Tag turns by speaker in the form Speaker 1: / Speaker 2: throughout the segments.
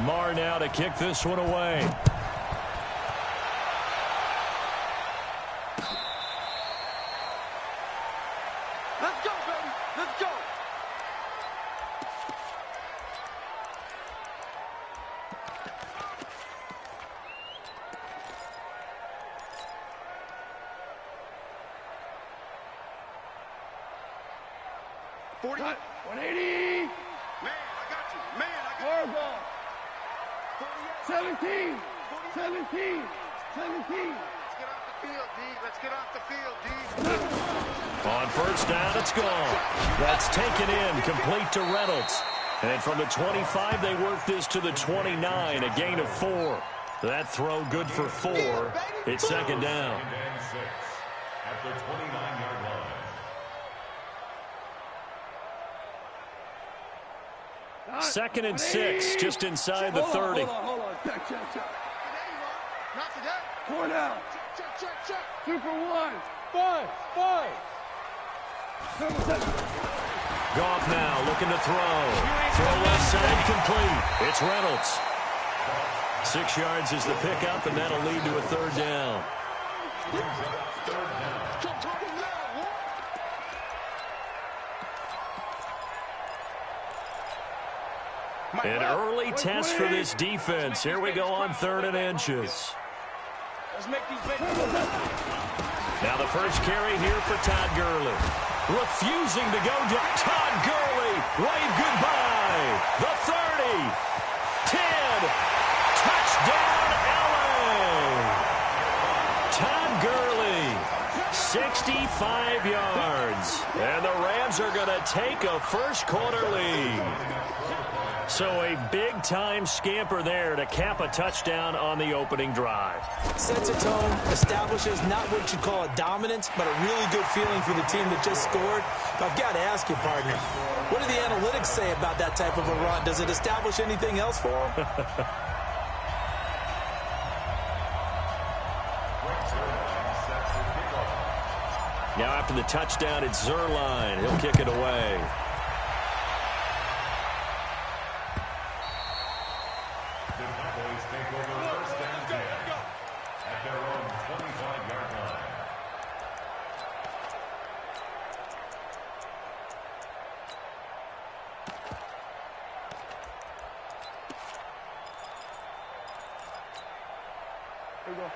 Speaker 1: Marr now to kick this one away.
Speaker 2: Let's go, baby. Let's go.
Speaker 3: Cut. 180.
Speaker 2: Man, I got you. Man, I got you.
Speaker 3: Ball. 17. 17. 17.
Speaker 2: Let's get off the field, D.
Speaker 1: On first down, it's gone. That's taken in, complete to Reynolds. And from the 25, they work this to the 29, a gain of 4. That throw good for 4. It's second down.
Speaker 4: And 6 at the 29-yard line.
Speaker 1: Second and 6, just inside the 30.
Speaker 3: Hold on. Check.
Speaker 2: Not today.
Speaker 3: 4 down.
Speaker 2: Check.
Speaker 3: 2 for 1.
Speaker 2: 5.
Speaker 1: Goff now looking to throw. Throw left side complete. It's Reynolds. 6 yards is the pickup, and that'll lead to a third down. An early test for this defense. Here we go on 3rd and inches.
Speaker 2: Let's make these big.
Speaker 1: Now the first carry here for Todd Gurley. Refusing to go down. Todd Gurley, wave goodbye. The 30. 10. Touchdown, LA. Todd Gurley, 65 yards. And the Rams are going to take a first-quarter lead. So a big-time scamper there to cap a touchdown on the opening drive.
Speaker 5: Sets a tone, establishes not what you call a dominance, but a really good feeling for the team that just scored. But I've got to ask you, partner, what do the analytics say about that type of a run? Does it establish anything else for them?
Speaker 1: Now after the touchdown, it's Zuerlein. He'll kick it away.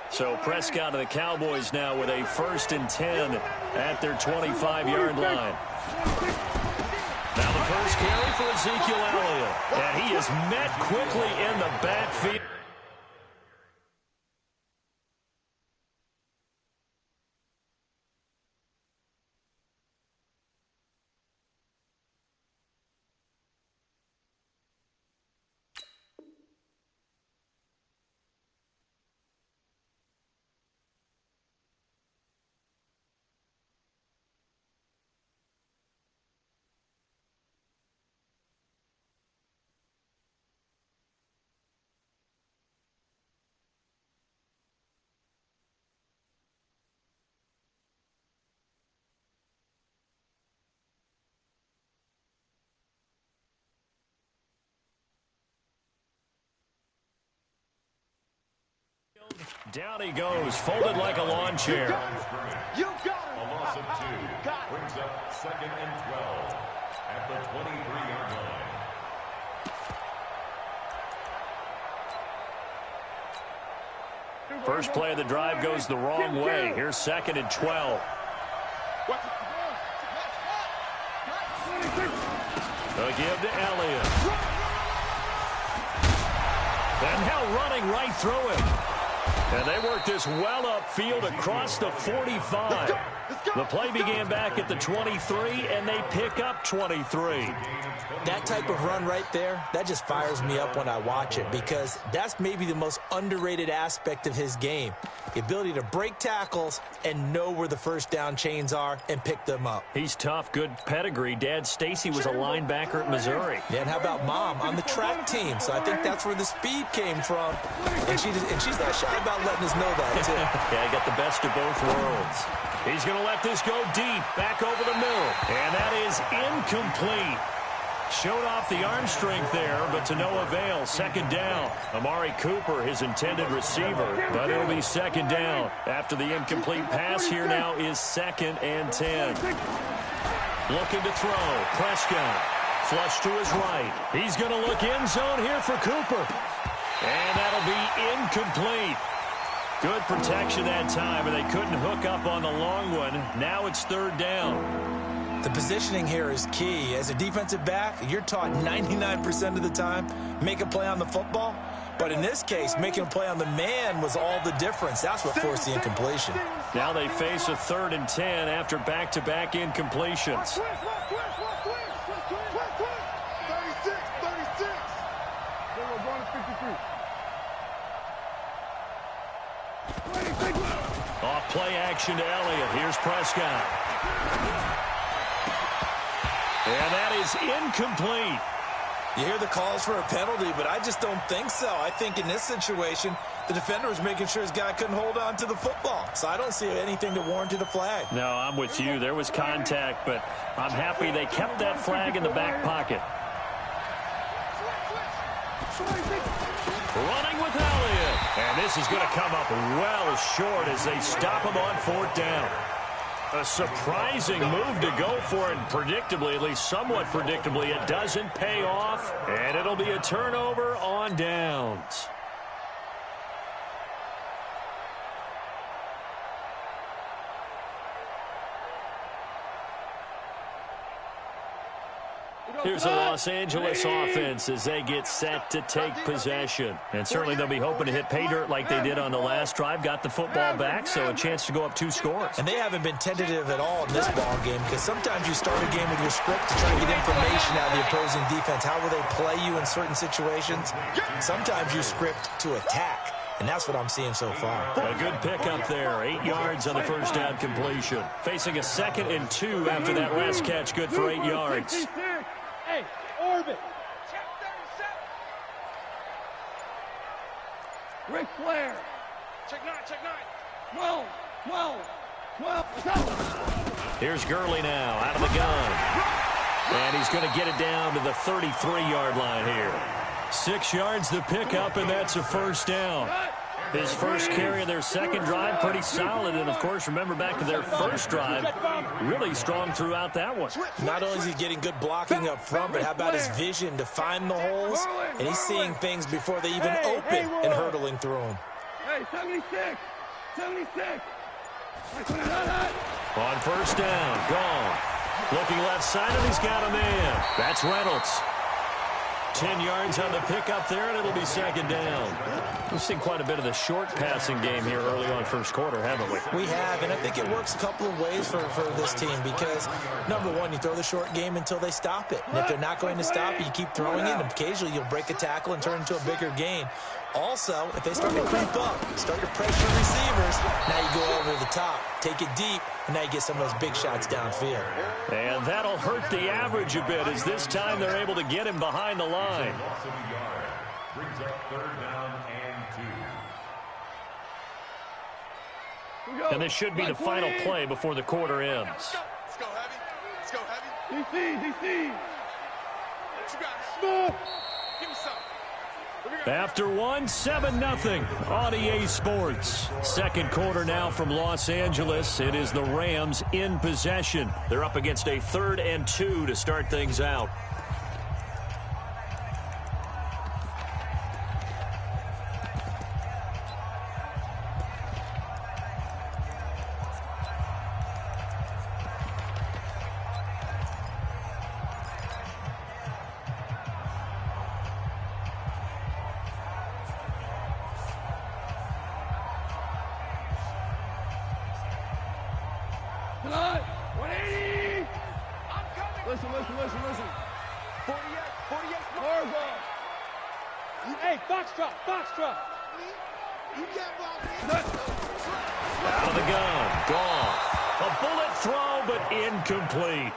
Speaker 1: So Prescott and the Cowboys now with a 1st and 10 at their 25-yard line. Now the first carry for Ezekiel Elliott. And he is met quickly in the backfield. Down he goes, folded like a lawn chair.
Speaker 2: You got it.
Speaker 4: A loss of 2 brings up 2nd and 12 at the 23-yard line.
Speaker 1: First play of the drive goes the wrong way. Here's 2nd and 12. They'll give to Elliott. And now running right through him. And they work this well upfield across the 45. The play began back at the 23, and they pick up 23.
Speaker 5: That type of run right there, that just fires me up when I watch it, because that's maybe the most underrated aspect of his game. The ability to break tackles and know where the first down chains are and pick them up.
Speaker 1: He's tough, good pedigree. Dad Stacy was a linebacker at Missouri.
Speaker 5: Yeah, and how about Mom on the track team? So I think that's where the speed came from. And she's not shy about letting us know that, too.
Speaker 1: Yeah, got the best of both worlds. He's going to let this go deep, back over the middle. And that is incomplete. Showed off the arm strength there, but to no avail. Second down. Amari Cooper, his intended receiver, but it'll be second down. After the incomplete pass, here now is 2nd and 10. Looking to throw. Prescott. Flush to his right. He's going to look end zone here for Cooper. And that'll be incomplete. Good protection that time, and they couldn't hook up on the long one. Now it's 3rd down.
Speaker 5: The positioning here is key. As a defensive back, you're taught 99% of the time, make a play on the football. But in this case, making a play on the man was all the difference. That's what forced the incompletion.
Speaker 1: Now they face a 3rd and 10 after back-to-back incompletions.
Speaker 2: 36.
Speaker 3: They were going to 53.
Speaker 1: Off play action to Elliott. Here's Prescott. And that is incomplete.
Speaker 5: You hear the calls for a penalty, but I just don't think so. I think in this situation, the defender was making sure his guy couldn't hold on to the football. So I don't see anything to warrant a flag.
Speaker 1: No, I'm with you. There was contact, but I'm happy they kept that flag in the back pocket. Running with Elliott. And this is going to come up well short as they stop him on 4th down. A surprising move to go for it, and predictably, at least somewhat predictably, it doesn't pay off, and it'll be a turnover on downs. Here's the Los Angeles offense as they get set to take possession. And certainly they'll be hoping to hit pay dirt like they did on the last drive. Got the football back, so a chance to go up 2 scores.
Speaker 5: And they haven't been tentative at all in this ball game, because sometimes you start a game with your script to try to get information out of the opposing defense. How will they play you in certain situations? Sometimes you script to attack. And that's what I'm seeing so far.
Speaker 1: A good pickup there. 8 yards on the first down completion. Facing a 2nd and 2 after that last catch. Good for 8 yards.
Speaker 3: Hey, orbit. Ric Flair.
Speaker 2: Check 9, check 9.
Speaker 3: 12.
Speaker 1: Here's Gurley now out of the gun. And he's going to get it down to the 33-yard line here. 6 yards to pick up, and that's a first down. His first carry of their second drive, pretty solid. And, of course, remember back to their first drive, really strong throughout that one.
Speaker 5: Not only is he getting good blocking up front, but how about his vision to find the holes? And he's seeing things before they even open and hurdling through them.
Speaker 3: Hey, 76. 76.
Speaker 1: On first down, gone. Looking left side, and he's got a man. That's Reynolds. 10 yards on the pickup there, and it'll be second down. We've seen quite a bit of the short passing game here early on first quarter, haven't we?
Speaker 5: We have, and I think it works a couple of ways for this team because, number one, you throw the short game until they stop it. And if they're not going to stop it, you keep throwing it, and occasionally you'll break a tackle and turn it into a bigger gain. Also, if they start to creep up, start to pressure receivers, now you go over the top, take it deep, and now you get some of those big shots downfield.
Speaker 1: And that'll hurt the average a bit as this time they're able to get him behind the line.
Speaker 4: Brings up 3rd down and 2.
Speaker 1: And this should be the final play before the quarter ends.
Speaker 2: Let's go heavy. Let's go heavy.
Speaker 3: DC.
Speaker 2: What you got?
Speaker 3: Smoke.
Speaker 2: Give me some.
Speaker 1: After 7-0 on EA Sports. Second quarter now from Los Angeles. It is the Rams in possession. They're up against a 3rd and 2 to start things out.
Speaker 3: Tonight, 180. I'm coming. Listen. 48. Horizontal. Hey, Foxtrot.
Speaker 2: You get blocked.
Speaker 1: Out of the gun. Goff. A bullet throw, but incomplete.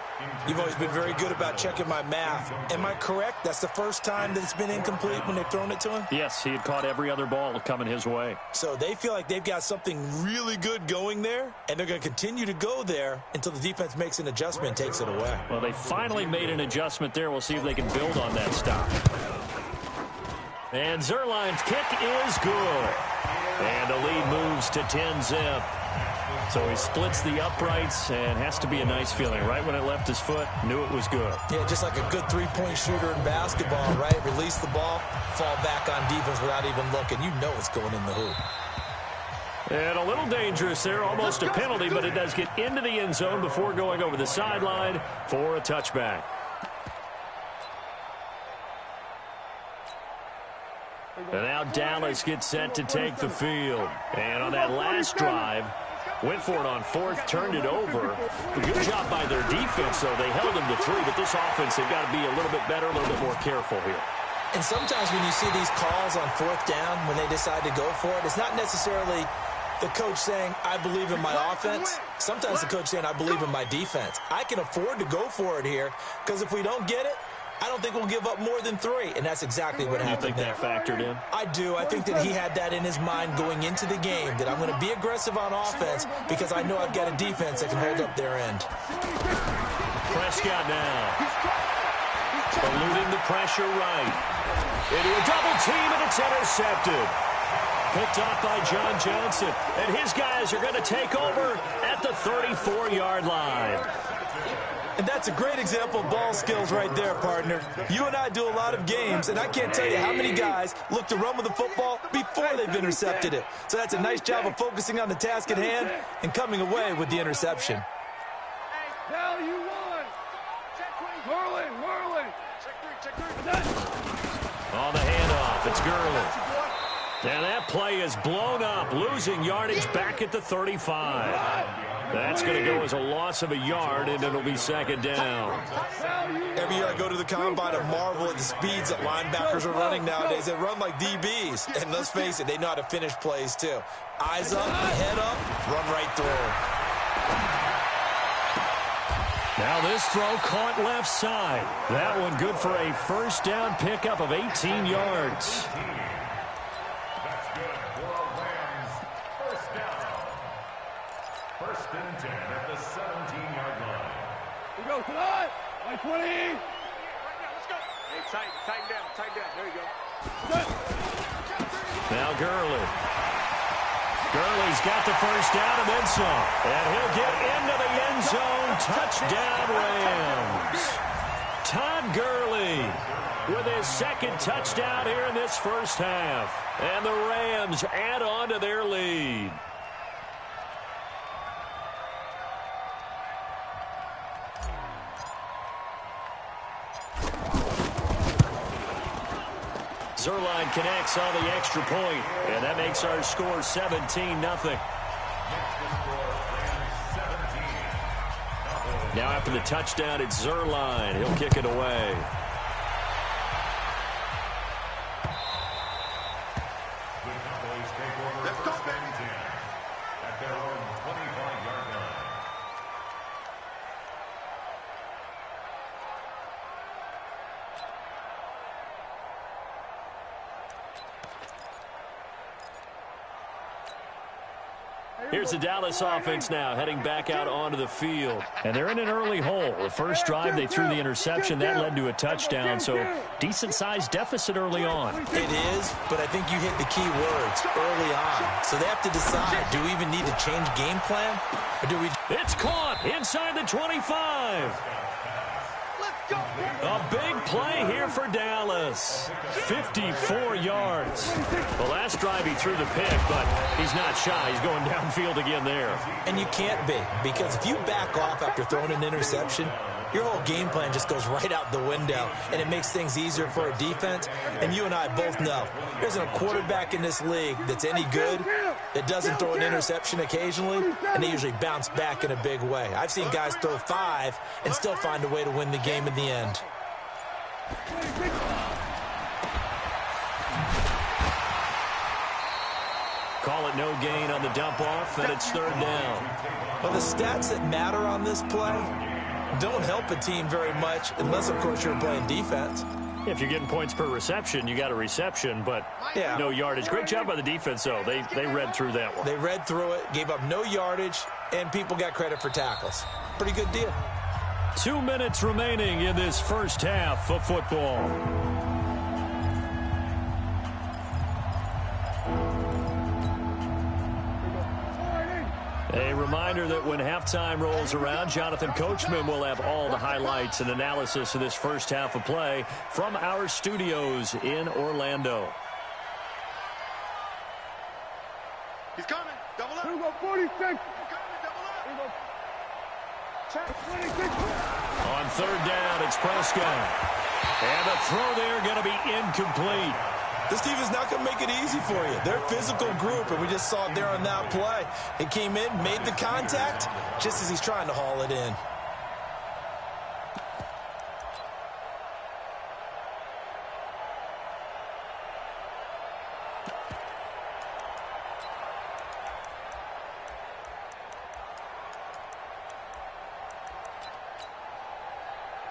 Speaker 5: You've always been very good about checking my math. Am I correct? That's the first time that it's been incomplete when they've thrown it to him?
Speaker 1: Yes, he had caught every other ball coming his way.
Speaker 5: So they feel like they've got something really good going there, and they're going to continue to go there until the defense makes an adjustment and takes it away.
Speaker 1: Well, they finally made an adjustment there. We'll see if they can build on that stop. And Zerline's kick is good. And the lead moves to 10-zip. So he splits the uprights, and has to be a nice feeling. Right when it left his foot, knew it was good.
Speaker 5: Yeah, just like a good three-point shooter in basketball, right? Release the ball, fall back on defense without even looking. You know it's going in the hoop.
Speaker 1: And a little dangerous there, almost a penalty, but it does get into the end zone before going over the sideline for a touchback. And now Dallas gets set to take the field. And on that last drive, went for it on fourth, turned it over. Good job by their defense, though. They held them to 3, but this offense, they've got to be a little bit better, a little bit more careful here.
Speaker 5: And sometimes when you see these calls on fourth down, when they decide to go for it, it's not necessarily the coach saying, I believe in my offense. Sometimes the coach saying, I believe in my defense. I can afford to go for it here, because if we don't get it, I don't think we'll give up more than 3, and that's exactly what happened there.
Speaker 1: You think that factored in?
Speaker 5: I do. I think that he had that in his mind going into the game, that I'm going to be aggressive on offense because I know I've got a defense that can hold up their end.
Speaker 1: Prescott now. Eluding the pressure right. Into a double team, and it's intercepted. Picked off by John Johnson, and his guys are going to take over at the 34-yard line.
Speaker 5: And that's a great example of ball skills right there, partner. You and I do a lot of games, and I can't tell you how many guys look to run with the football before they've intercepted it. So that's a nice job of focusing on the task at hand and coming away with the interception.
Speaker 3: Now you won. Whirling. Check three.
Speaker 1: On the handoff, it's Gurley. And that play is blown up, losing yardage back at the 35. That's going to go as a loss of a yard, and it'll be second down.
Speaker 5: Every year I go to the combine and marvel at the speeds that linebackers are running nowadays. They run like DBs, and let's face it, they know how to finish plays too. Eyes up, head up, run right through.
Speaker 1: Now this throw caught left side. That one good for a first down pickup of 18 yards.
Speaker 4: First and 10 at the 17-yard line.
Speaker 3: We go tonight. 20.
Speaker 2: Right now, let's go. Hey, tighten down. There you go.
Speaker 1: Now Gurley. Gurley's got the first down and then some. And he'll get into the end zone. Touchdown Rams. Todd Gurley with his second touchdown here in this first half. And the Rams add on to their lead. Zerline connects on the extra point, and that makes our score 17-0. Now after the touchdown, it's Zerline. He'll kick it away.
Speaker 2: Let's go, baby.
Speaker 4: At their own 25-yard line.
Speaker 1: Here's the Dallas offense now heading back out onto the field. And they're in an early hole. The first drive, they threw the interception. That led to a touchdown, so decent-sized deficit early on.
Speaker 5: It is, but I think you hit the key words early on. So they have to decide, do we even need to change game plan? Or do we...
Speaker 1: It's caught inside the 25. A big play here for Dallas. 54 yards. The last drive he threw the pick, but he's not shy. He's going downfield again there.
Speaker 5: And you can't be, because if you back off after throwing an interception, your whole game plan just goes right out the window, and it makes things easier for a defense. And you and I both know there isn't a quarterback in this league that's any good that doesn't throw an interception occasionally, and they usually bounce back in a big way. I've seen guys throw 5 and still find a way to win the game in the end.
Speaker 1: Call call it no gain on the dump-off, and it's third down.
Speaker 5: Well, the stats that matter on this play don't help a team very much unless, of course, you're playing defense.
Speaker 1: If you're getting points per reception, you got a reception, but no yardage. Great job by the defense, though. They read through that one.
Speaker 5: They read through it, gave up no yardage, and people got credit for tackles. Pretty good deal.
Speaker 1: 2 minutes remaining in this first half of football. A reminder that when halftime rolls around, Jonathan Coachman will have all the highlights and analysis of this first half of play from our studios in Orlando.
Speaker 2: He's coming. Double up.
Speaker 3: Here we go, 46.
Speaker 2: Coming, double up.
Speaker 3: Here we go. Check, 26.
Speaker 1: On third down, it's Prescott. And the throw there going to be incomplete.
Speaker 5: This team is not going to make it easy for you. They're a physical group, and we just saw it there on that play. He came in, made the contact, just as he's trying to haul it in.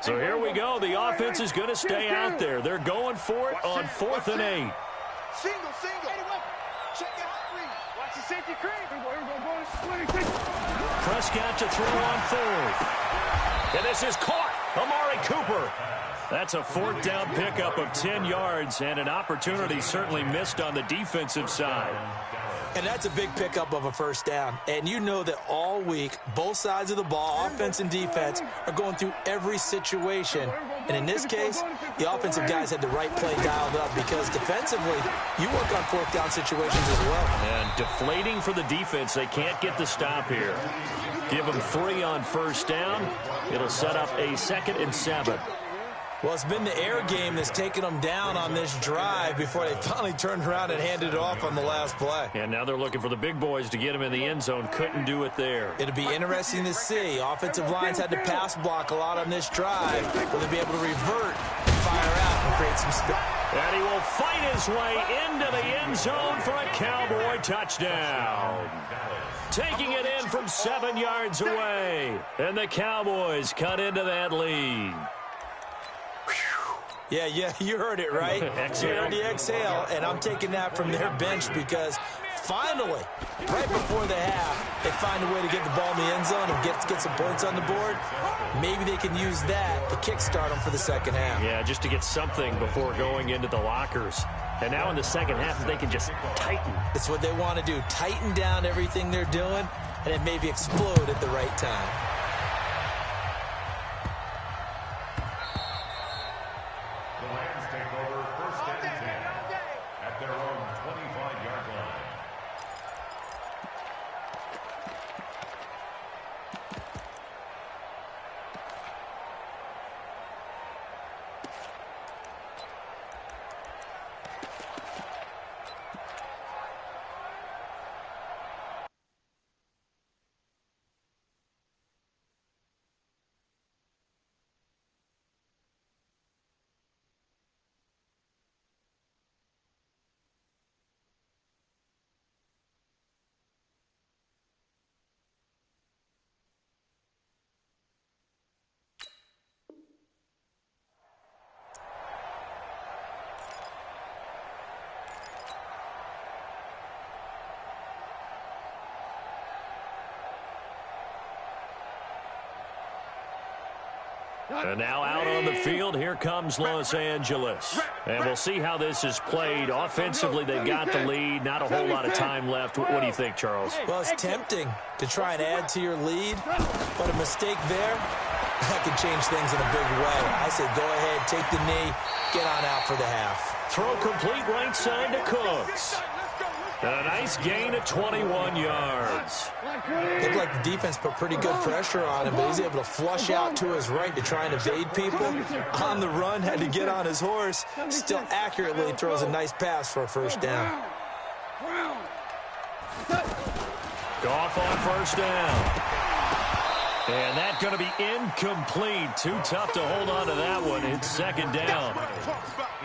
Speaker 1: So here we go. The offense is going to stay out there. They're going for it on 4th and 8.
Speaker 2: Single. Check it out. Watch the safety creep.
Speaker 3: Here we go, boys. 26.
Speaker 1: Prescott to throw on 4th. And this is caught. Amari Cooper. That's a 4th down pickup of 10 yards and an opportunity certainly missed on the defensive side.
Speaker 5: And that's a big pickup of a first down. And you know that all week, both sides of the ball, offense and defense, are going through every situation. And in this case, the offensive guys had the right play dialed up because defensively, you work on 4th down situations as well.
Speaker 1: And deflating for the defense. They can't get the stop here. Give them 3 on first down. It'll set up a 2nd and 7.
Speaker 5: Well, it's been the air game that's taken them down on this drive before they finally turned around and handed it off on the last play.
Speaker 1: And now they're looking for the big boys to get him in the end zone. Couldn't do it there.
Speaker 5: It'll be interesting to see. Offensive lines had to pass block a lot on this drive. Will they be able to revert and fire out and create some space?
Speaker 1: And he will fight his way into the end zone for a Cowboy touchdown. Taking it in from 7 yards away. And the Cowboys cut into that lead.
Speaker 5: Yeah, you heard it, right?
Speaker 1: Exhale.
Speaker 5: You heard the exhale, and I'm taking that from their bench because finally, right before the half, they find a way to get the ball in the end zone and get some points on the board. Maybe they can use that to kickstart them for the second half.
Speaker 1: Yeah, just to get something before going into the lockers. And now in the second half, they can just tighten.
Speaker 5: It's what they want to do, tighten down everything they're doing, and then maybe explode at the right time.
Speaker 1: And now out on the field, here comes Los Angeles. And we'll see how this is played. Offensively, they've got the lead. Not a whole lot of time left. What do you think, Charles?
Speaker 5: Well, it's tempting to try and add to your lead, but a mistake there, that can change things in a big way. I say go ahead, take the knee, get on out for the half.
Speaker 1: Throw complete right side to Cooks. And a nice gain of 21 yards.
Speaker 5: Looked like the defense put pretty good pressure on him, but he's able to flush out to his right to try and evade people. On the run, had to get on his horse. Still accurately throws a nice pass for a first down.
Speaker 1: Goff on first down. And that's going to be incomplete. Too tough to hold on to that one. It's second down.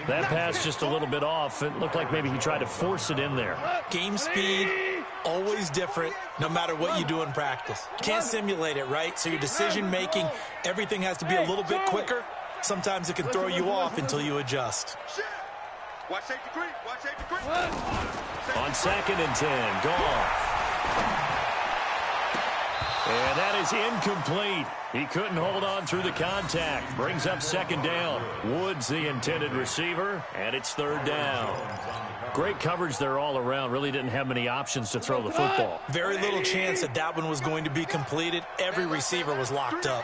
Speaker 1: That pass just a little bit off. It looked like maybe he tried to force it in there.
Speaker 5: Game speed, always different no matter what you do in practice. You can't simulate it, right? So your decision-making, everything has to be a little bit quicker. Sometimes it can throw you off until you adjust.
Speaker 2: Watch safety creep. Watch safety creep.
Speaker 1: On 2nd and 10, Goff. And that is incomplete. He couldn't hold on through the contact. Brings up 2nd down. Woods the intended receiver, and it's 3rd down. Great coverage there all around. Really didn't have many options to throw the football.
Speaker 5: Very little chance that that one was going to be completed. Every receiver was locked up.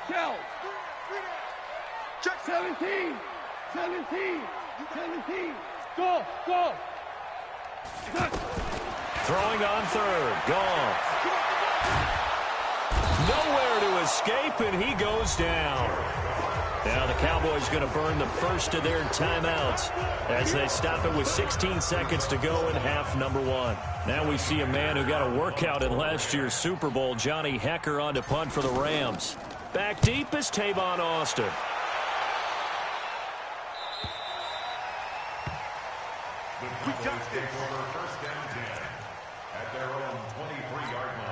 Speaker 3: Shell. 17. Go.
Speaker 1: Throwing on 3rd. Goff. Nowhere to escape, and he goes down. Now the Cowboys going to burn the first of their timeouts as they stop it with 16 seconds to go in half number 1. Now we see a man who got a workout in last year's Super Bowl, Johnny Hecker, on to punt for the Rams. Back deep is Tavon Austin.
Speaker 4: We got this. First down 10 at their own 23-yard line.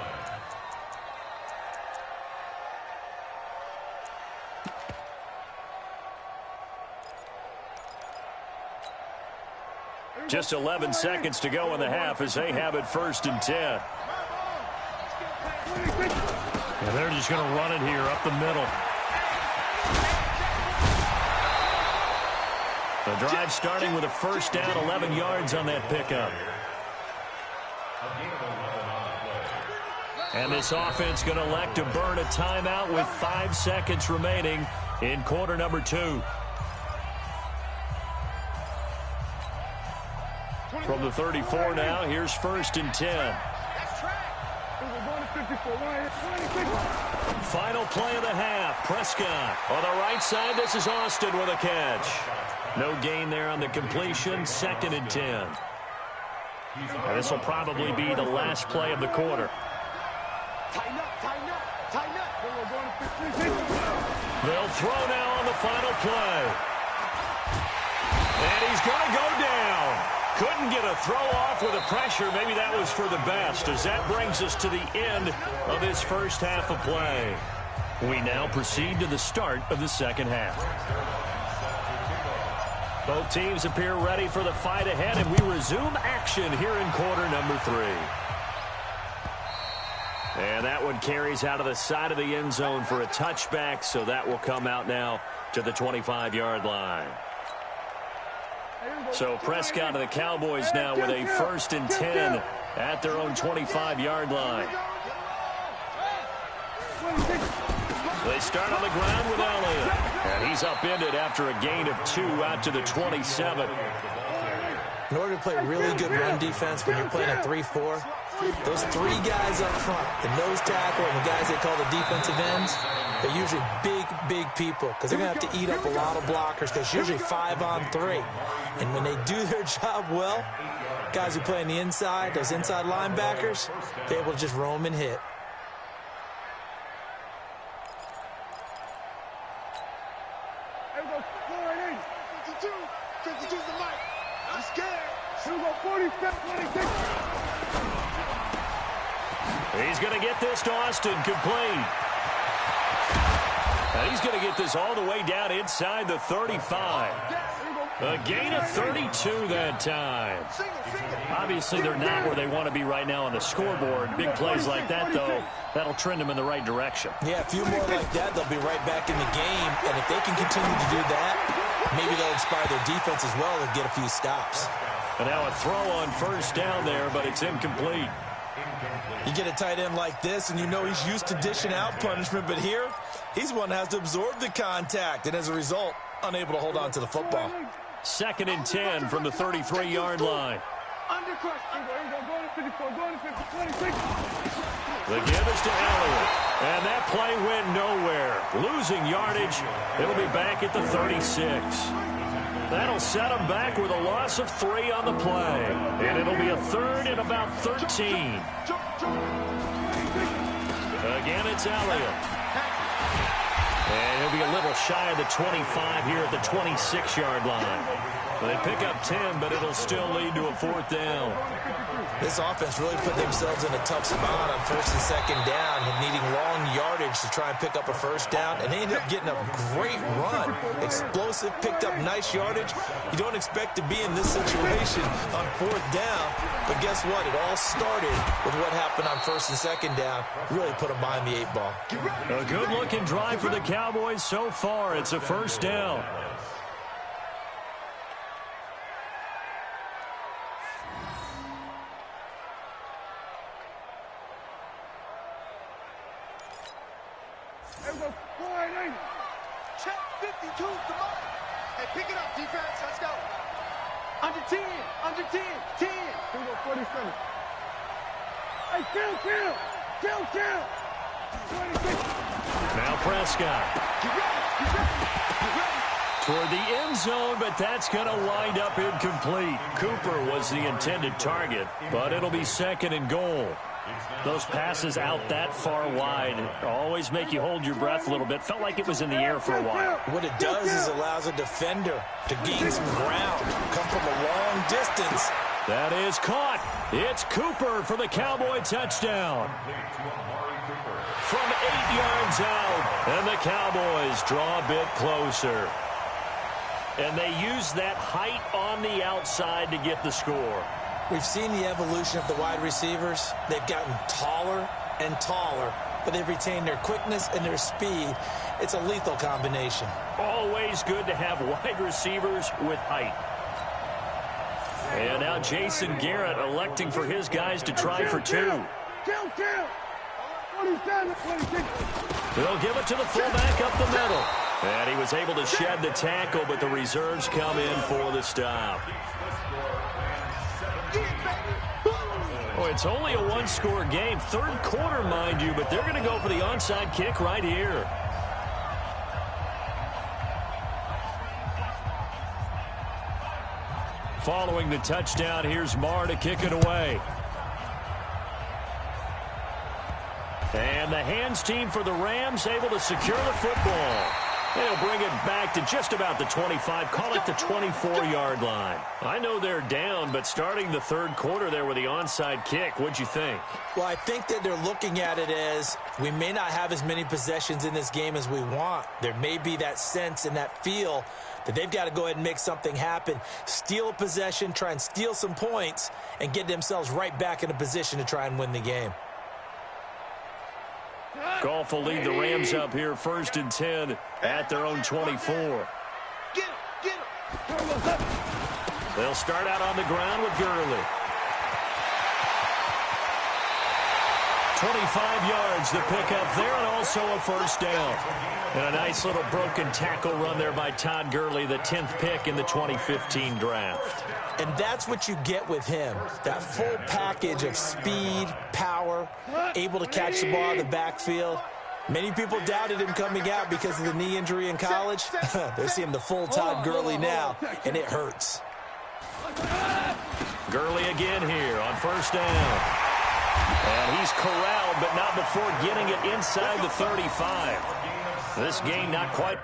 Speaker 1: Just 11 seconds to go in the half as they have it 1st and 10. And they're just going to run it here up the middle. The drive starting with a 1st down, 11 yards on that pickup. And this offense going to elect to burn a timeout with 5 seconds remaining in quarter number 2. From the 34 now, here's 1st and 10. Final play of the half. Prescott on the right side. This is Austin with a catch. No gain there on the completion. 2nd and 10. And this will probably be the last play of the quarter.
Speaker 2: Tighten up.
Speaker 1: They'll throw now on the final play. And he's going to go down. Couldn't get a throw off with the pressure. Maybe that was for the best, as that brings us to the end of this first half of play. We now proceed to the start of the second half. Both teams appear ready for the fight ahead, and we resume action here in quarter number 3. And that one carries out of the side of the end zone for a touchback, so that will come out now to the 25-yard line. So Prescott and the Cowboys now with a 1st and 10 at their own 25-yard line. They start on the ground with Elliott. And he's upended after a gain of 2 out to the 27.
Speaker 5: In order to play really good run defense when you're playing a 3-4, those 3 guys up front, the nose tackle and the guys they call the defensive ends, they're usually big people because they're going to have to eat up a lot of blockers because it's usually 5 on 3. And when they do their job well, guys who play on the inside, those inside linebackers, they're able to just roam and hit.
Speaker 1: He's going to get this to Austin, complete. And he's going to get this all the way down inside the 35. A gain of 32 that time. Obviously, they're not where they want to be right now on the scoreboard. Big plays like that, though, that'll trend them in the right direction.
Speaker 5: Yeah, a few more like that, they'll be right back in the game. And if they can continue to do that, maybe they'll inspire their defense as well and get a few stops.
Speaker 1: And now a throw on 1st down there, but it's incomplete.
Speaker 5: You get a tight end like this, and you know he's used to dishing out punishment, but here, he's the one that has to absorb the contact, and as a result, unable to hold on to the football.
Speaker 1: 2nd and 10 from the 33-yard line. The give is to Elliott, and that play went nowhere. Losing yardage, it'll be back at the 36. That'll set them back with a loss of 3 on the play. And it'll be a 3rd and about 13. Again, it's Elliott. And he'll be a little shy of the 25 here at the 26-yard line. They pick up 10, but it'll still lead to a 4th down.
Speaker 5: This offense really put themselves in a tough spot on 1st and 2nd down, needing long yardage to try and pick up a 1st down, and they ended up getting a great run. Explosive, picked up nice yardage. You don't expect to be in this situation on 4th down, but guess what? It all started with what happened on 1st and 2nd down. Really put them behind the 8 ball.
Speaker 1: A good-looking drive for the Cowboys so far. It's a 1st down.
Speaker 2: Check 52, come on. Hey, pick it up, defense. Let's go. Under 10, 10.
Speaker 3: 47. Hey, kill. 26.
Speaker 1: Now Prescott.
Speaker 2: Get ready.
Speaker 1: Toward the end zone, but that's going to wind up incomplete. Cooper was the intended target, but it'll be 2nd and goal. Those passes out that far wide always make you hold your breath a little bit. Felt like it was in the air for a while.
Speaker 5: What it does is allows a defender to gain some ground, come from a long distance.
Speaker 1: That is caught. It's Cooper for the Cowboy touchdown. From 8 yards out, and the Cowboys draw a bit closer. And they use that height on the outside to get the score.
Speaker 5: We've seen the evolution of the wide receivers. They've gotten taller and taller, but they've retained their quickness and their speed. It's a lethal combination.
Speaker 1: Always good to have wide receivers with height. And now Jason Garrett electing for his guys to try for 2.
Speaker 3: Kill. 27, 26.
Speaker 1: They'll give it to the fullback up the middle. And he was able to shed the tackle, but the reserves come in for the stop. Oh, it's only a 1-score game. 3rd quarter, mind you, but they're going to go for the onside kick right here. Following the touchdown, here's Marr to kick it away. And the hands team for the Rams able to secure the football. They'll bring it back to just about the 25, call it the 24-yard line. I know they're down, but starting the 3rd quarter there with the onside kick, what'd you think?
Speaker 5: Well, I think that they're looking at it as we may not have as many possessions in this game as we want. There may be that sense and that feel that they've got to go ahead and make something happen, steal a possession, try and steal some points, and get themselves right back in a position to try and win the game.
Speaker 1: Goff will lead the Rams up here 1st and 10 at their own 24.
Speaker 2: Get him.
Speaker 1: They'll start out on the ground with Gurley. 25 yards to pick up there, and also a 1st down. And a nice little broken tackle run there by Todd Gurley, the 10th pick in the 2015 draft.
Speaker 5: And that's what you get with him, that full package of speed, power, able to catch the ball out of the backfield. Many people doubted him coming out because of the knee injury in college. They're seeing the full Todd Gurley now, and it hurts.
Speaker 1: Gurley again here on 1st down. And he's corralled, but not before getting it inside the 35. This game not quite.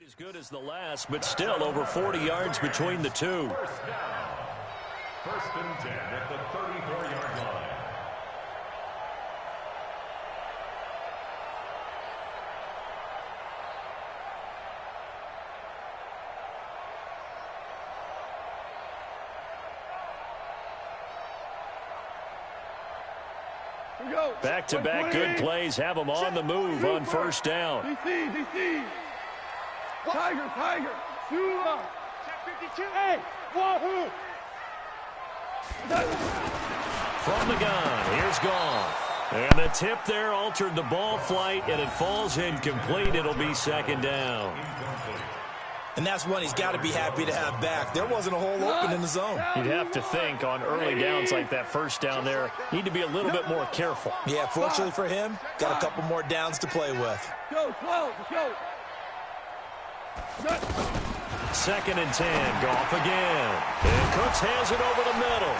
Speaker 1: As good as the last, but still over 40 yards between the two.
Speaker 4: 1st and 10 at the 34-yard line.
Speaker 1: Back-to-back good plays have them on the move on 1st down.
Speaker 3: DC. Tiger. Shoot up.
Speaker 2: Check 52.
Speaker 3: Hey, wahoo.
Speaker 1: From the gun, here's Goff. And the tip there altered the ball flight, and it falls incomplete. It'll be second down.
Speaker 5: And that's one he's got to be happy to have back. There wasn't a hole open in the zone.
Speaker 1: You'd have to think on early downs like that first down there, need to be a little bit more careful.
Speaker 5: Yeah, fortunately for him, got a couple more downs to play with.
Speaker 3: Go, slow, go.
Speaker 1: Second and 10, Goff again. And Cooks has it over the middle.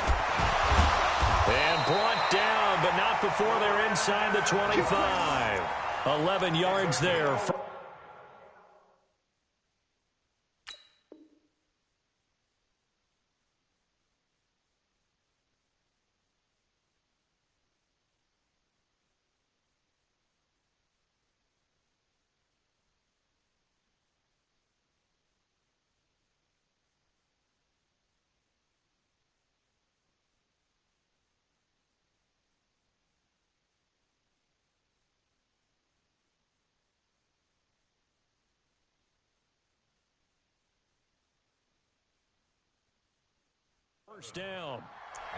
Speaker 1: And brought down, but not before they're inside the 25. 11 yards there. First down.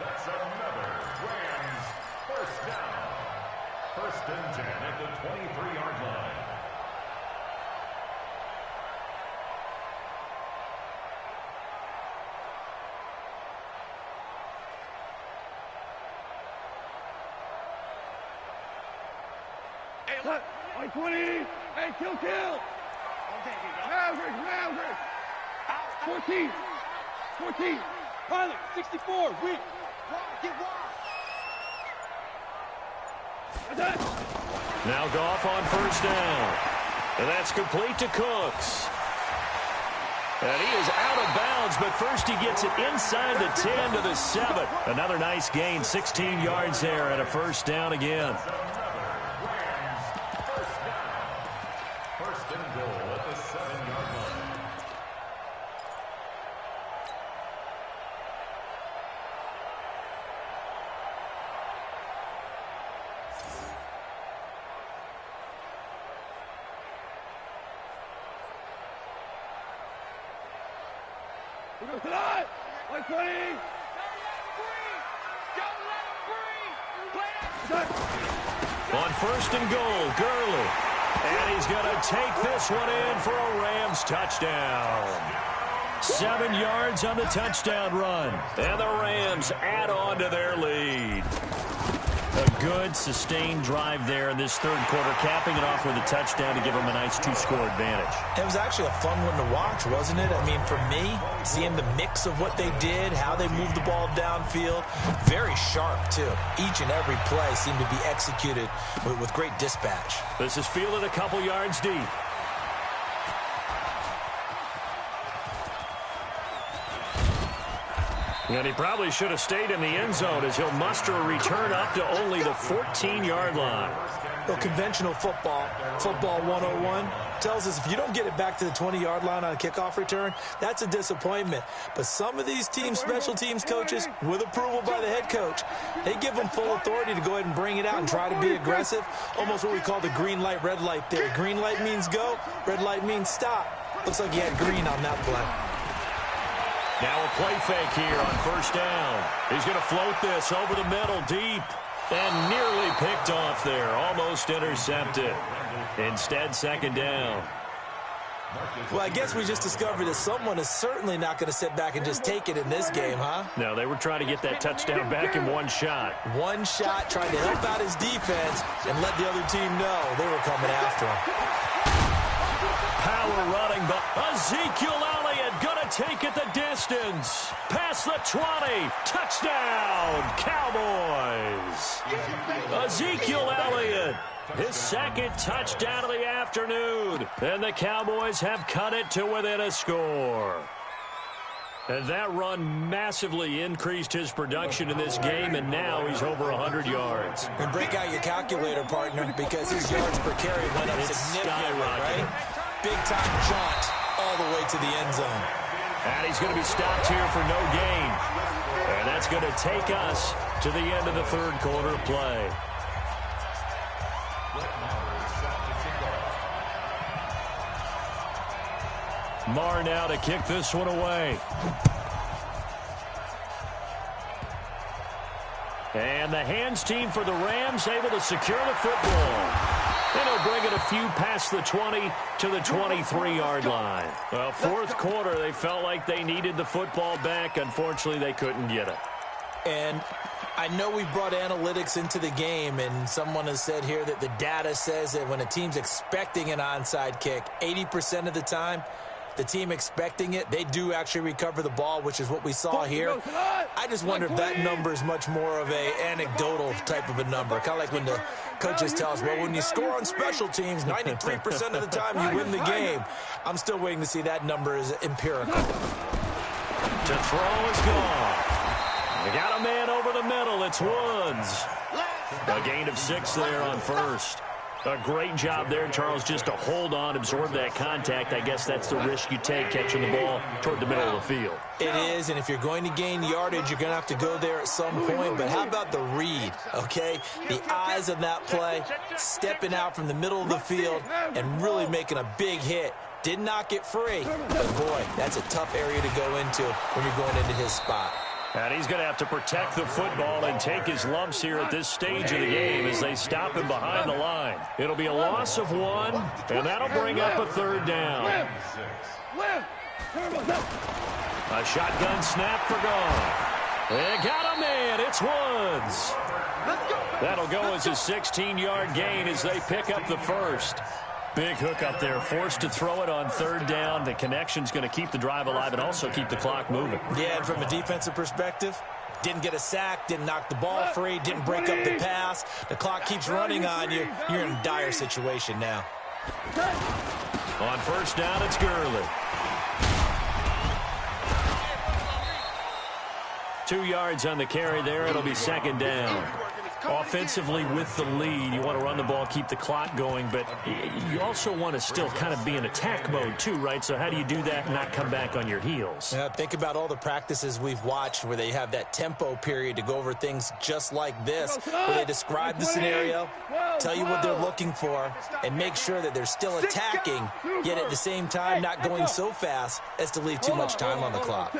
Speaker 4: That's another Rams first down. First and 10 at the 23-yard line.
Speaker 3: Hey, look. 20. Hey, kill. Maverick. 14. Pilot, 64, weak.
Speaker 2: Get wide.
Speaker 1: Now Goff on first down. And that's complete to Cooks. And he is out of bounds, but first he gets it inside the 10 to the 7. Another nice gain, 16 yards there, and a first down again.
Speaker 4: First and goal at the 7-yard line.
Speaker 3: We go tonight. 20.
Speaker 1: On first and goal, Gurley. And he's going to take this one in for a Rams touchdown. 7 yards on the touchdown run. And the Rams add on to their lead. A good, sustained drive there in this third quarter, capping it off with a touchdown to give them a nice 2-score advantage.
Speaker 5: It was actually a fun one to watch, wasn't it? I mean, for me, seeing the mix of what they did, how they moved the ball downfield, very sharp, too. Each and every play seemed to be executed with great dispatch.
Speaker 1: This is fielded a couple yards deep. And he probably should have stayed in the end zone as he'll muster a return up to only the 14-yard line.
Speaker 5: Well, conventional football 101, tells us if you don't get it back to the 20-yard line on a kickoff return, that's a disappointment. But some of these teams, special teams coaches, with approval by the head coach, they give them full authority to go ahead and bring it out and try to be aggressive, almost what we call the green light, red light there. Green light means go, red light means stop. Looks like he had green on that play.
Speaker 1: Now a play fake here on first down. He's going to float this over the middle deep. And nearly picked off there. Almost intercepted. Instead, second down.
Speaker 5: Well, I guess we just discovered that someone is certainly not going to sit back and just take it in this game, huh?
Speaker 1: No, they were trying to get that touchdown back in one shot.
Speaker 5: One shot, trying to help out his defense and let the other team know they were coming after him.
Speaker 1: Power running, but Ezekiel Elliott going to take it the distance. Past the 20. Touchdown, Cowboys. Ezekiel Elliott, his second touchdown of the afternoon. And the Cowboys have cut it to within a score. And that run massively increased his production in this game, and now he's over 100 yards.
Speaker 5: And break out your calculator, partner, because his yards per carry went up significantly, right? Big-time jaunt all the way to the end zone.
Speaker 1: And he's going to be stopped here for no gain. And that's going to take us to the end of the third quarter play. Marr now to kick this one away. And the hands team for the Rams able to secure the football. And he'll bring it a few past the 20 to the 23-yard line. Well, fourth quarter, they felt like they needed the football back. Unfortunately, they couldn't get it.
Speaker 5: And I know we brought analytics into the game, and someone has said here that the data says that when a team's expecting an onside kick, 80% of the time, the team expecting it, they do actually recover the ball, which is what we saw here. I just wonder if that number is much more of a anecdotal type of a number. Kind of like when the coaches tell us, well, when you score on special teams, 93% of the time you win the game. I'm still waiting to see that number is empirical.
Speaker 1: To throw is gone. They got a man over the middle. It's Woods. A gain of 6 there on first. A great job there, Charles, just to hold on, absorb that contact. I guess that's the risk you take catching the ball toward the middle of the field.
Speaker 5: It is, and if you're going to gain yardage, you're going to have to go there at some point. But how about the read, okay? The eyes of that play, stepping out from the middle of the field and really making a big hit. Didn't knock it free, but boy, that's a tough area to go into when you're going into his spot.
Speaker 1: And he's going to have to protect the football and take his lumps here at this stage of the game as they stop him behind the line. It'll be a loss of 1, and that'll bring up a third down. A shotgun snap for gone. They got a man. It's Woods. That'll go as a 16-yard gain as they pick up the first. Big hook up there, forced to throw it on third down. The connection's going to keep the drive alive and also keep the clock moving.
Speaker 5: Yeah, and from a defensive perspective, didn't get a sack, didn't knock the ball free, didn't break up the pass. The clock keeps running on you. You're in a dire situation now.
Speaker 1: On first down, it's Gurley. 2 yards on the carry there. It'll be second down. Offensively with the lead, you want to run the ball, keep the clock going, but you also want to still kind of be in attack mode too, right? So how do you do that and not come back on your heels?
Speaker 5: Yeah, think about all the practices we've watched where they have that tempo period to go over things just like this, where they describe the scenario, tell you what they're looking for, and make sure that they're still attacking, yet at the same time not going so fast as to leave too much time on the clock.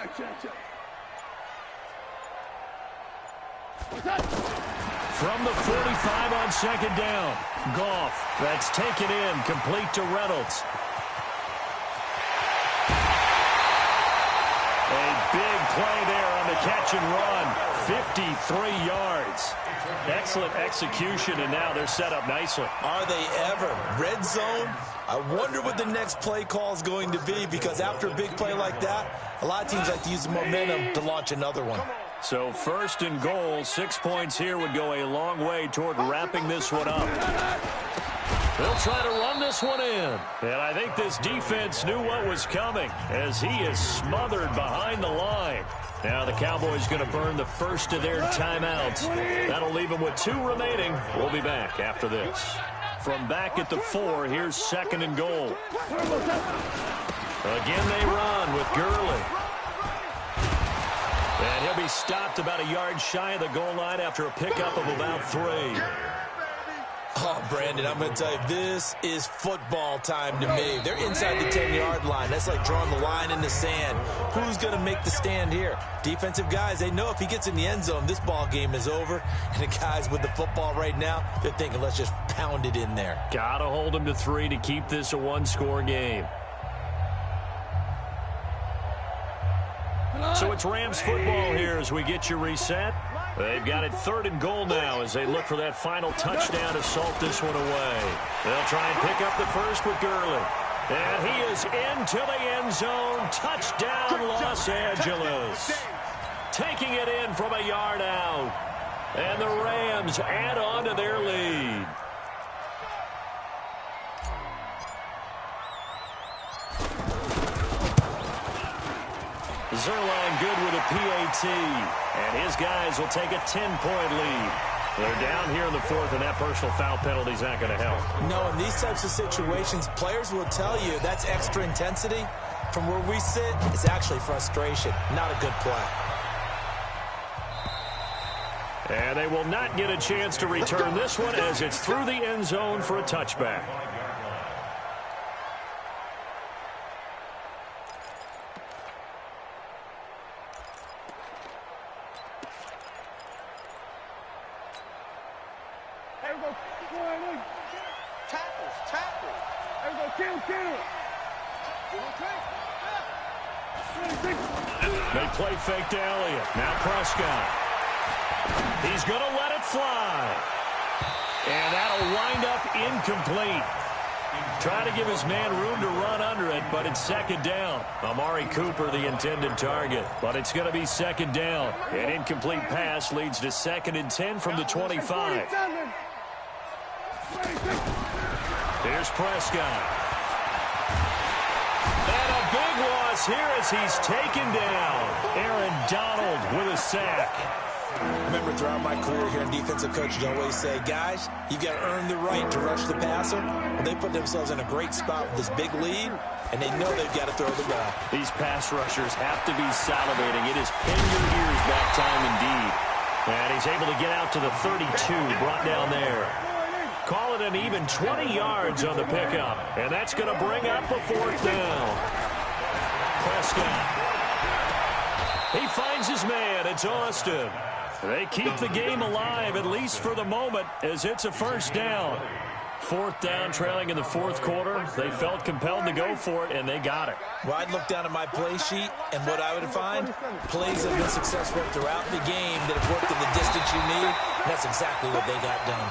Speaker 1: From the 45 on second down, Goff, that's taken in, complete to Reynolds. A big play there on the catch and run, 53 yards. Excellent execution, and now they're set up nicely.
Speaker 5: Are they ever? Red zone? I wonder what the next play call is going to be, because after a big play like that, a lot of teams like to use the momentum to launch another one.
Speaker 1: So first and goal, 6 points here would go a long way toward wrapping this one up. They'll try to run this one in. And I think this defense knew what was coming as he is smothered behind the line. Now the Cowboys going to burn the first of their timeouts. That'll leave them with 2 remaining. We'll be back after this. From back at the 4, here's second and goal. Again they run with Gurley. And he'll be stopped about a yard shy of the goal line after a pickup of about 3.
Speaker 5: Oh, Brandon, I'm going to tell you, this is football time to me. They're inside the 10-yard line. That's like drawing the line in the sand. Who's going to make the stand here? Defensive guys, they know if he gets in the end zone, this ball game is over. And the guys with the football right now, they're thinking, let's just pound it in there.
Speaker 1: Got to hold him to 3 to keep this a 1-score game. So it's Rams football here as we get you reset. They've got it third and goal now as they look for that final touchdown to salt this one away. They'll try and pick up the first with Gurley. And he is into the end zone. Touchdown, Los Angeles. Taking it in from a yard out. And the Rams add on to their lead. Zerline good with a PAT, and his guys will take a 10-point lead. They're down here in the 4th, and that personal foul penalty is not going to help.
Speaker 5: No, in these types of situations, players will tell you that's extra intensity. From where we sit, it's actually frustration, not a good play.
Speaker 1: And they will not get a chance to return this one as it's through the end zone for a touchback.
Speaker 3: Kill.
Speaker 1: They play fake to Elliott. Now Prescott. He's going to let it fly. And that'll wind up incomplete. Trying to give his man room to run under it, but it's second down. Amari Cooper, the intended target, but it's going to be second down. An incomplete pass leads to 2nd and 10 from the 25. Here's Prescott. And a big loss here as he's taken down. Aaron Donald with a sack.
Speaker 5: I remember throughout my career here in defensive coaches always say, guys, you got to earn the right to rush the passer. Well, they put themselves in a great spot with this big lead, and they know they've got to throw the ball.
Speaker 1: These pass rushers have to be salivating. It is pin your ears back time indeed. And he's able to get out to the 32, brought down there. Call it an even 20 yards on the pickup, and that's going to bring up a 4th down. Prescott. He finds his man. It's Austin. They keep the game alive, at least for the moment, as it's a 1st down. 4th down, trailing in the 4th quarter. They felt compelled to go for it, and they got it.
Speaker 5: Well, I'd look down at my play sheet, and what I would find, plays that have been successful throughout the game that have worked in the distance you need. That's exactly what they got done.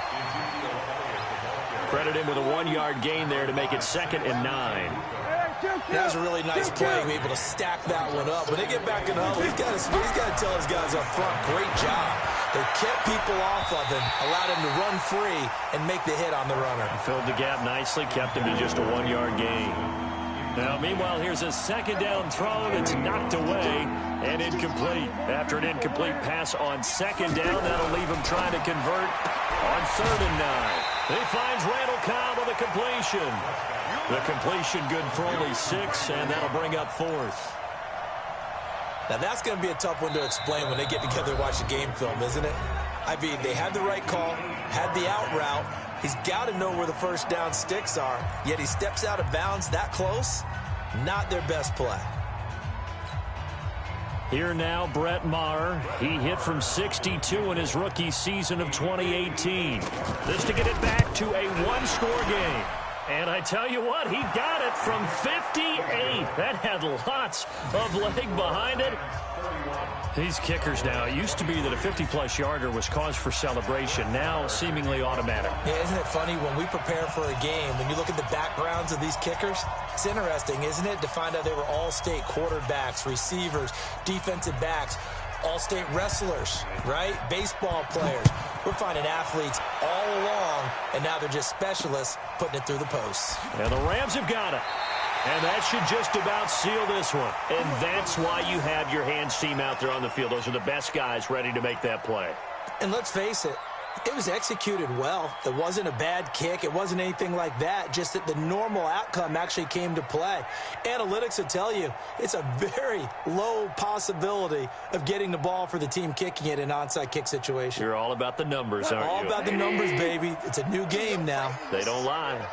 Speaker 1: Credit him with a 1-yard gain there to make it 2nd and 9.
Speaker 5: That was a really nice play, able to stack that one up. When they get back in the huddle, he's got to tell his guys up front, great job. They kept people off of him, allowed him to run free, and make the hit on the runner.
Speaker 1: Filled the gap nicely, kept him to just a 1-yard gain. Now, meanwhile, here's a 2nd down throw that's knocked away and incomplete. After an incomplete pass on 2nd down, that'll leave him trying to convert on 3rd and 9. He finds Randall Cobb with a completion. The completion good for only 6, and that'll bring up 4th.
Speaker 5: Now, that's going to be a tough one to explain when they get together and watch the game film, isn't it? I mean, they had the right call, had the out route. He's got to know where the 1st down sticks are, yet he steps out of bounds that close. Not their best play.
Speaker 1: Here now, Brett Maher. He hit from 62 in his rookie season of 2018. This to get it back to a 1-score game. And I tell you what, he got it from 58. That had lots of leg behind it. These kickers now, it used to be that a 50-plus yarder was cause for celebration. Now, seemingly automatic.
Speaker 5: Yeah, isn't it funny when we prepare for a game, when you look at the backgrounds of these kickers, it's interesting, isn't it, to find out they were all-state quarterbacks, receivers, defensive backs, all-state wrestlers, right? Baseball players. We're finding athletes all along, and now they're just specialists putting it through the posts.
Speaker 1: And the Rams have got it. And that should just about seal this one. And that's why you have your hands team out there on the field. Those are the best guys ready to make that play.
Speaker 5: And let's face it, it was executed well. It wasn't a bad kick. It wasn't anything like that. Just that the normal outcome actually came to play. Analytics will tell you it's a very low possibility of getting the ball for the team kicking it in an onside kick situation.
Speaker 1: You're all about the numbers, aren't you?
Speaker 5: All about the numbers, baby. It's a new game now.
Speaker 1: They don't lie.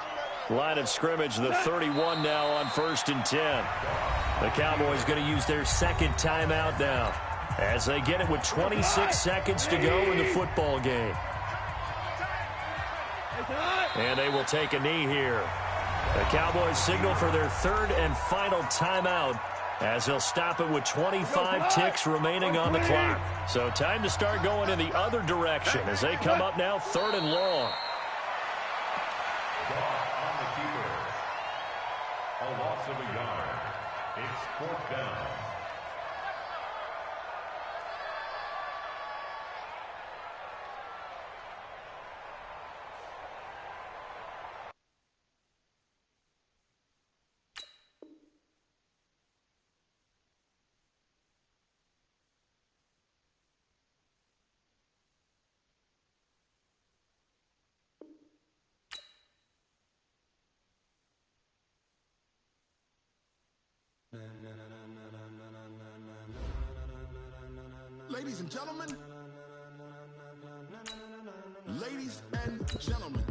Speaker 1: Line of scrimmage, the 31 now on 1st and 10. The Cowboys going to use their 2nd timeout now as they get it with 26 seconds to go in the football game. And they will take a knee here. The Cowboys signal for their 3rd and final timeout as they'll stop it with 25 ticks remaining on the clock. So time to start going in the other direction as they come up now 3rd and long.
Speaker 4: On the keeper. A loss of a yard. It's 4th down.
Speaker 6: Ladies and gentlemen, ladies and gentlemen,